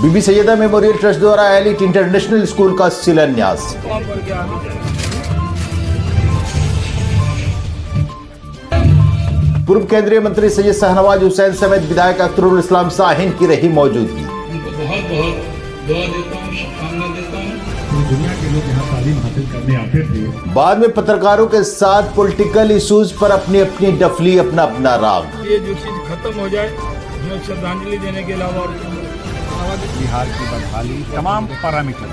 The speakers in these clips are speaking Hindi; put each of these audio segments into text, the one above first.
बीबी सैयदा मेमोरियल ट्रस्ट द्वारा एलिट इंटरनेशनल स्कूल का शिलान्यास। पूर्व केंद्रीय मंत्री सैयद शाहनवाज हुसैन समेत विधायक अख्तरुल इस्लाम शाहीन की रही मौजूदगी। बहुत बहुत दुआ देता हूँ, शुभकामना देता हूँ। दुनिया के लोग यहाँ तालीम हासिल करने आते थे। बाद में पत्रकारों के साथ पॉलिटिकल इश्यूज पर अपनी अपनी डफली, अपना अपना राग। ये जो चीज खत्म हो जाए, हमें श्रद्धांजलि देने के अलावा और बिहार की बदहाली तमाम पैरामीटर।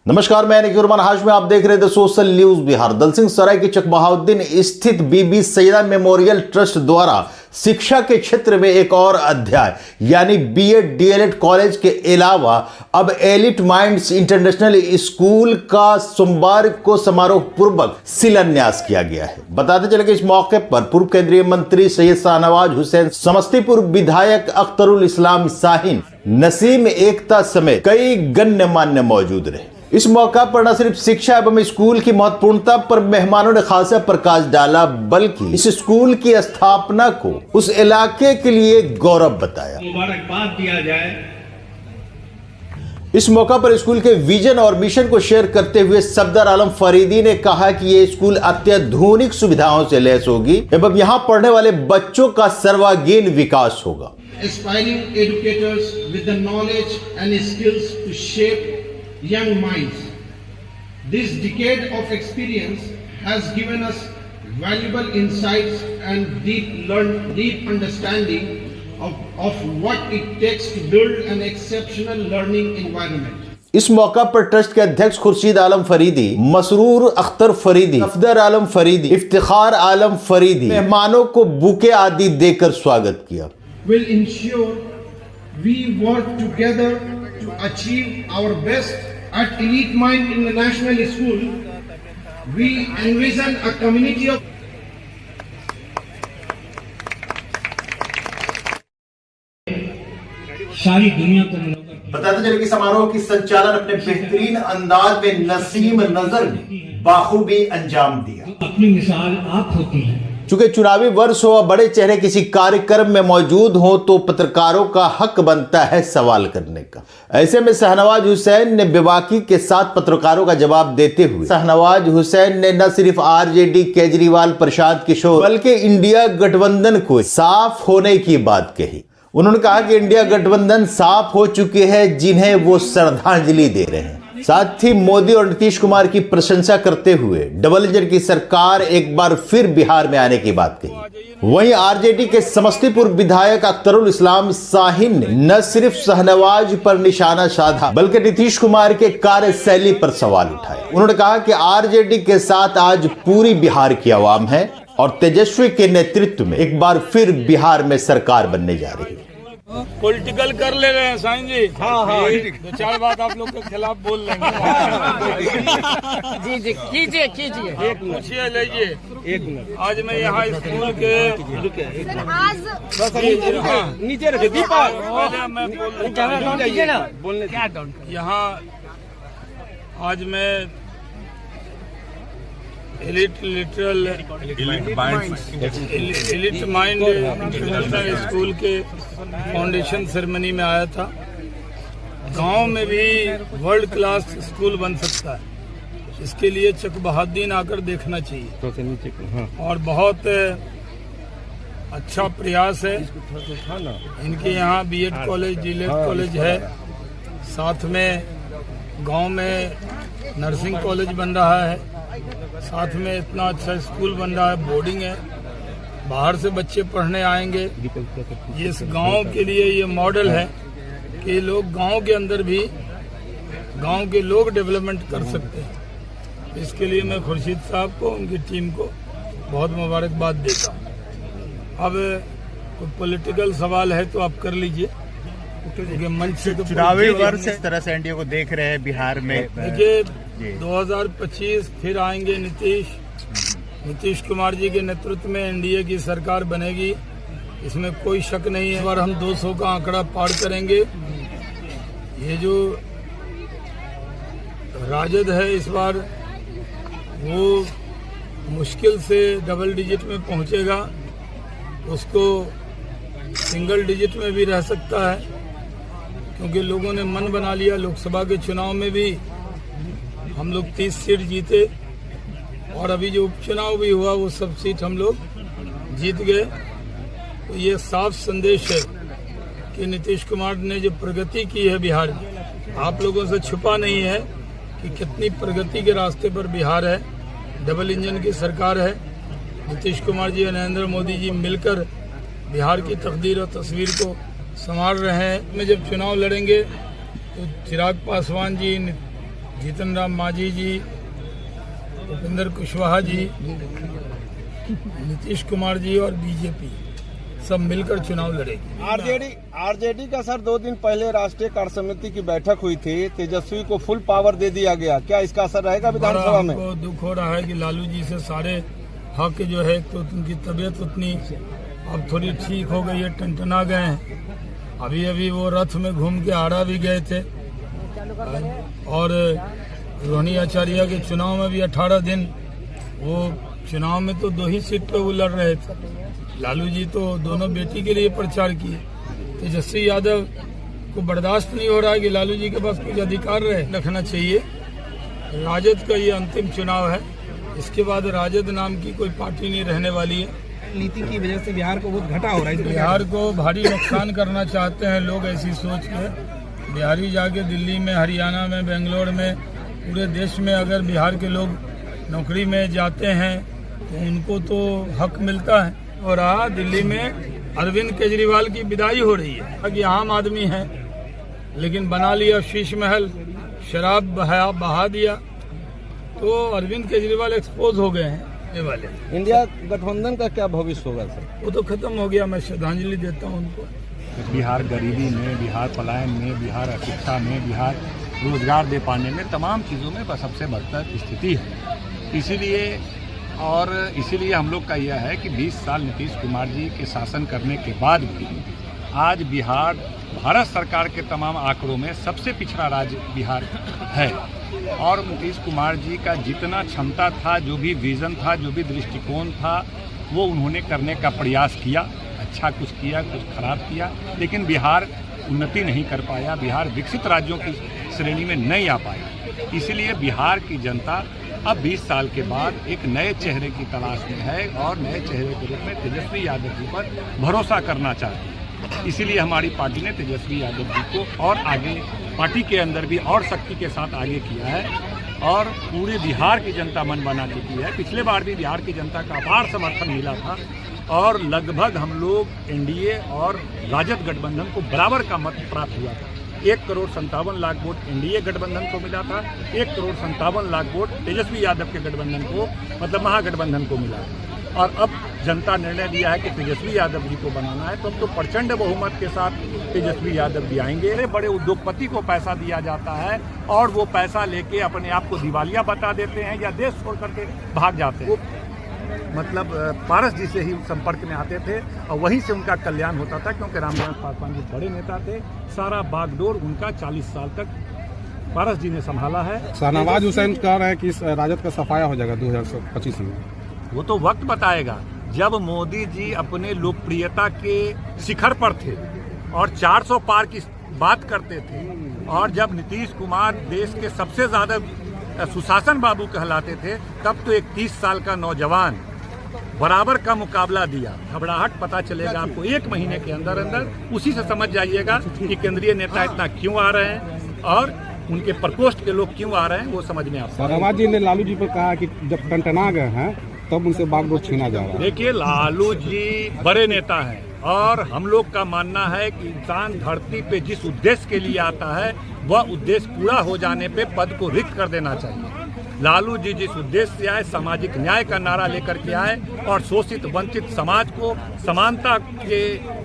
नमस्कार, मैं निकुरमान हाशमी, आप देख रहे थे सोशल न्यूज बिहार। दलसिंह सराय के चकबहाउद्दीन स्थित बीबी सैयदा मेमोरियल ट्रस्ट द्वारा शिक्षा के क्षेत्र में एक और अध्याय यानी बीएड डीएलएड कॉलेज के अलावा अब एलिट माइंड्स इंटरनेशनल स्कूल का सोमवार को समारोह पूर्वक शिलान्यास किया गया है। बताते चले कि इस मौके पर पूर्व केंद्रीय मंत्री सैयद शाहनवाज हुसैन, समस्तीपुर विधायक अख्तरुल इस्लाम शाहीन, नसीम एकता समेत कई गण्यमान्य मौजूद रहे। इस मौका पर न सिर्फ शिक्षा एवं स्कूल की महत्वपूर्णता पर मेहमानों ने खासा प्रकाश डाला, बल्कि इस स्कूल की स्थापना को उस इलाके के लिए गौरव बताया। मुबारकबाद दिया जाए। इस मौका पर स्कूल के विजन और मिशन को शेयर करते हुए सफदर आलम फरीदी ने कहा कि ये स्कूल अत्याधुनिक सुविधाओं से लैस होगी एवं यहाँ पढ़ने वाले बच्चों का सर्वांगीण विकास होगा। Aspiring educators with the knowledge and skills to shape young minds. This decade of experience has given us valuable insights and deep understanding of what it takes to build an exceptional learning environment. इस मौका पर ट्रस्ट के अध्यक्ष खुर्शीद आलम फरीदी, मसरूर अख्तर फरीदी, सफदर आलम फरीदी, इफ्तिखार आलम फरीदी मेहमानों को बुके आदि देकर स्वागत किया। Will ensure we work together to achieve our best. At Elite Mind International School, we envision a community of सारी दुनिया को बताते चले कि समारोह की संचालन अपने बेहतरीन अंदाज में नसीम नजर ने बाखूबी अंजाम दिया। अपनी मिसाल आप होती हैं। चूंकि चुनावी वर्ष हो और बड़े चेहरे किसी कार्यक्रम में मौजूद हो तो पत्रकारों का हक बनता है सवाल करने का। ऐसे में शाहनवाज हुसैन ने बेबाकी के साथ पत्रकारों का जवाब देते हुए शाहनवाज हुसैन ने न सिर्फ आरजेडी, केजरीवाल, प्रशांत किशोर बल्कि इंडिया गठबंधन को साफ होने की बात कही। उन्होंने कहा कि इंडिया गठबंधन साफ हो चुके हैं, जिन्हें वो श्रद्धांजलि दे रहे हैं। साथ ही मोदी और नीतीश कुमार की प्रशंसा करते हुए डबल इंजन की सरकार एक बार फिर बिहार में आने की बात कही। वहीं आरजेडी के समस्तीपुर विधायक अख्तरुल इस्लाम शाहीन ने न सिर्फ शाहनवाज पर निशाना साधा बल्कि नीतीश कुमार के कार्यशैली पर सवाल उठाए। उन्होंने कहा कि आरजेडी के साथ आज पूरी बिहार की आवाम है और तेजस्वी के नेतृत्व में एक बार फिर बिहार में सरकार बनने जा रही है। पॉलिटिकल कर ले रहे हैं साईं जी। हाँ, दो चार बात आप लोग के खिलाफ बोल लेंगे। जी कीजिए पूछिए, लीजिए। एक मिनट। आज मैं यहाँ स्कूल के नीचे रखिए दीपक, मैं बोलने यहाँ आज मैं एलिट माइंड इंटरनेशनल स्कूल के फाउंडेशन सेरेमनी में आया था। गांव में भी वर्ल्ड क्लास स्कूल बन सकता है, इसके लिए चकबहाउद्दीन आकर देखना चाहिए और बहुत अच्छा प्रयास है। इनके यहाँ बीएड कॉलेज, डीएलएड कॉलेज है, साथ में गांव में नर्सिंग कॉलेज बन रहा है, साथ में इतना अच्छा स्कूल बन रहा है, बोर्डिंग है, बाहर से बच्चे पढ़ने आएंगे। ये इस गांव के लिए ये मॉडल है कि लोग गांव के अंदर भी गांव के लोग डेवलपमेंट कर सकते हैं। इसके लिए मैं खुर्शीद साहब को, उनकी टीम को बहुत मुबारकबाद देता हूँ। अब कोई पॉलिटिकल सवाल है तो आप कर लीजिए, क्योंकि मंच से तो चुनावी वर्ष इस तरह से एनडीए को देख रहे हैं बिहार में। देखिए 2025 फिर आएंगे नीतीश कुमार जी के नेतृत्व में एनडीए की सरकार बनेगी, इसमें कोई शक नहीं है। इस बार हम 200 का आंकड़ा पार करेंगे। ये जो राजद है इस बार वो मुश्किल से डबल डिजिट में पहुंचेगा, उसको सिंगल डिजिट में भी रह सकता है। क्योंकि लोगों ने मन बना लिया। लोकसभा के चुनाव में भी हम लोग 30 सीट जीते और अभी जो उपचुनाव भी हुआ वो सब सीट हम लोग जीत गए। तो ये साफ संदेश है कि नीतीश कुमार ने जो प्रगति की है बिहार में, आप लोगों से छुपा नहीं है कि कितनी प्रगति के रास्ते पर बिहार है। डबल इंजन की सरकार है। नीतीश कुमार जी और नरेंद्र मोदी जी मिलकर बिहार की तकदीर और तस्वीर को संवार रहे हैं। में जब चुनाव लड़ेंगे तो चिराग पासवान जी, जीतन राम मांझी जी, उपेंद्र कुशवाहा जी, नीतीश कुमार जी और बीजेपी सब मिलकर चुनाव लड़ेगी। आरजेडी का सर 2 दिन पहले राष्ट्रीय कार्य समिति की बैठक हुई थी, तेजस्वी को फुल पावर दे दिया गया, क्या इसका असर रहेगा विधानसभा में? हमको दुख हो रहा है कि लालू जी से सारे हक जो है, तो उनकी तबीयत उतनी अब थोड़ी ठीक हो गई है, टनटना गए हैं। अभी अभी वो रथ में घूम के आड़ा भी गए थे और रोहिणी आचार्य के चुनाव में भी 18 दिन वो चुनाव में तो 2 ही सीट पे वो लड़ रहे थे। लालू जी तो दोनों बेटी के लिए प्रचार किए। तेजस्वी यादव को बर्दाश्त नहीं हो रहा है कि लालू जी के पास कुछ अधिकार रखना चाहिए। राजद का ये अंतिम चुनाव है, इसके बाद राजद नाम की कोई पार्टी नहीं रहने वाली है। नीति की वजह से बिहार को बहुत घाटा हो रहा है। बिहार को भारी नुकसान करना चाहते हैं लोग, ऐसी सोच के बिहारी जाके दिल्ली में, हरियाणा में, बेंगलोर में, पूरे देश में अगर बिहार के लोग नौकरी में जाते हैं तो उनको तो हक मिलता है। और दिल्ली में अरविंद केजरीवाल की विदाई हो रही है कि आम आदमी है, लेकिन बना लिया शीश महल, शराब बहा दिया, तो अरविंद केजरीवाल एक्सपोज हो गए हैं ये वाले। इंडिया गठबंधन का क्या भविष्य होगा सर? वो तो खत्म हो गया। मैं श्रद्धांजलि देता हूँ उनको। बिहार गरीबी में, बिहार पलायन में, बिहार अशिक्षा में, बिहार रोजगार दे पाने में, तमाम चीज़ों में सबसे बदतर स्थिति है। इसीलिए हम लोग का यह है कि 20 साल नीतीश कुमार जी के शासन करने के बाद भी आज बिहार भारत सरकार के तमाम आंकड़ों में सबसे पिछड़ा राज्य बिहार है। और नीतीश कुमार जी का जितना क्षमता था, जो भी विज़न था, जो भी दृष्टिकोण था, वो उन्होंने करने का प्रयास किया। अच्छा कुछ किया, कुछ खराब किया, लेकिन बिहार उन्नति नहीं कर पाया, बिहार विकसित राज्यों की श्रेणी में नहीं आ पाया। इसलिए बिहार की जनता अब 20 साल के बाद एक नए चेहरे की तलाश में है और नए चेहरे के रूप में तेजस्वी यादव जी पर भरोसा करना चाहती है। इसीलिए हमारी पार्टी ने तेजस्वी यादव जी को और आगे पार्टी के अंदर भी और शक्ति के साथ आगे किया है और पूरे बिहार की जनता मन बना चुकी है। पिछले बार भी बिहार की जनता का अपार समर्थन मिला था और लगभग हम लोग एनडीए और राजद गठबंधन को बराबर का मत प्राप्त हुआ था। 1,57,00,000 वोट एनडीए गठबंधन को मिला था, 1,57,00,000 वोट तेजस्वी यादव के गठबंधन को, मतलब महागठबंधन को मिला। और अब जनता निर्णय लिया है कि तेजस्वी यादव जी को बनाना है, तो अब तो प्रचंड बहुमत के साथ तेजस्वी यादव जी आएंगे। बड़े उद्योगपति को पैसा दिया जाता है और वो पैसा लेके अपने आप को दिवालिया बता देते हैं या देश छोड़ करके भाग जाते हैं। मतलब पारस जी से ही संपर्क में आते थे और वहीं से उनका कल्याण होता था, क्योंकि रामविलास पासवान जी बड़े नेता थे। सारा बागडोर उनका 40 साल तक पारस जी ने संभाला है। शाहनवाज हुसैन कह रहे हैं कि राजद का सफाया हो जाएगा 2025 में। वो तो वक्त बताएगा। जब मोदी जी अपने लोकप्रियता के शिखर पर थे और 400 पार की बात करते थे, और जब नीतीश कुमार देश के सबसे ज्यादा सुशासन बाबू कहलाते थे, तब तो एक 30 साल का नौजवान बराबर का मुकाबला दिया। घबराहट पता चलेगा आपको 1 महीने के अंदर अंदर। उसी से समझ जाइएगा कि केंद्रीय नेता इतना क्यों आ रहे हैं और उनके प्रकोष्ठ के लोग क्यों आ रहे हैं, वो समझ में आता है। शाहनवाज जी ने लालू जी पर कहा कि जब टनटना गए हैं तब उनसे बागडोर छीना जा रहा है। देखिए, लालू जी बड़े नेता हैं और हम लोग का मानना है कि इंसान धरती पे जिस उद्देश्य के लिए आता है वह उद्देश्य पूरा हो जाने पे पद को रिक्त कर देना चाहिए। लालू जी जिस उद्देश्य से आए, सामाजिक न्याय का नारा लेकर के आए और शोषित वंचित समाज को समानता के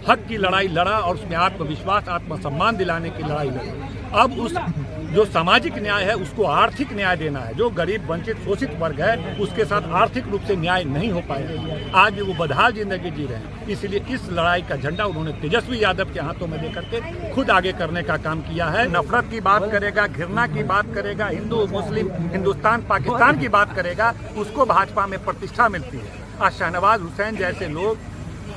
हक की लड़ाई लड़ा और उसमें आत्मविश्वास, आत्मसम्मान दिलाने की लड़ाई लड़ी। अब उस जो सामाजिक न्याय है उसको आर्थिक न्याय देना है। जो गरीब वंचित शोषित वर्ग है उसके साथ आर्थिक रूप से न्याय नहीं हो पाएगा। आज भी वो बदहाल जिंदगी जी रहे हैं। इसलिए इस लड़ाई का झंडा उन्होंने तेजस्वी यादव के हाथों में लेकर के खुद आगे करने का काम किया है। नफरत की बात करेगा, घृणा की बात करेगा, हिंदू मुस्लिम, हिंदुस्तान पाकिस्तान की बात करेगा, उसको भाजपा में प्रतिष्ठा मिलती है। आज शाहनवाज हुसैन जैसे लोग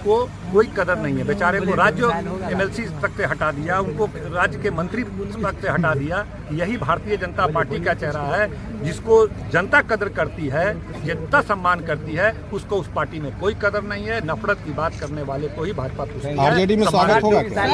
को कोई कदर नहीं है। बेचारे को राज्य MLC तक से हटा दिया, उनको राज्य के मंत्री तक से हटा दिया। यही भारतीय जनता पार्टी का चेहरा है, जिसको जनता कदर करती है, जनता सम्मान करती है, उसको उस पार्टी में कोई कदर नहीं है। नफरत की बात करने वाले को ही भाजपा आरजेडी में स्वागत होगा क्या?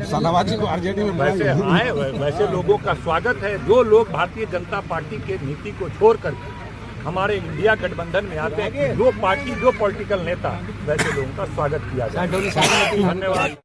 शाहनवाज जी को आरजेडी में वैसे आए, वैसे लोगों का स्वागत है। जो लोग भारतीय जनता पार्टी के नीति को छोड़ करके हमारे इंडिया गठबंधन में आते हैं, जो पार्टी जो पॉलिटिकल नेता, वैसे लोगों का स्वागत किया जाए। धन्यवाद।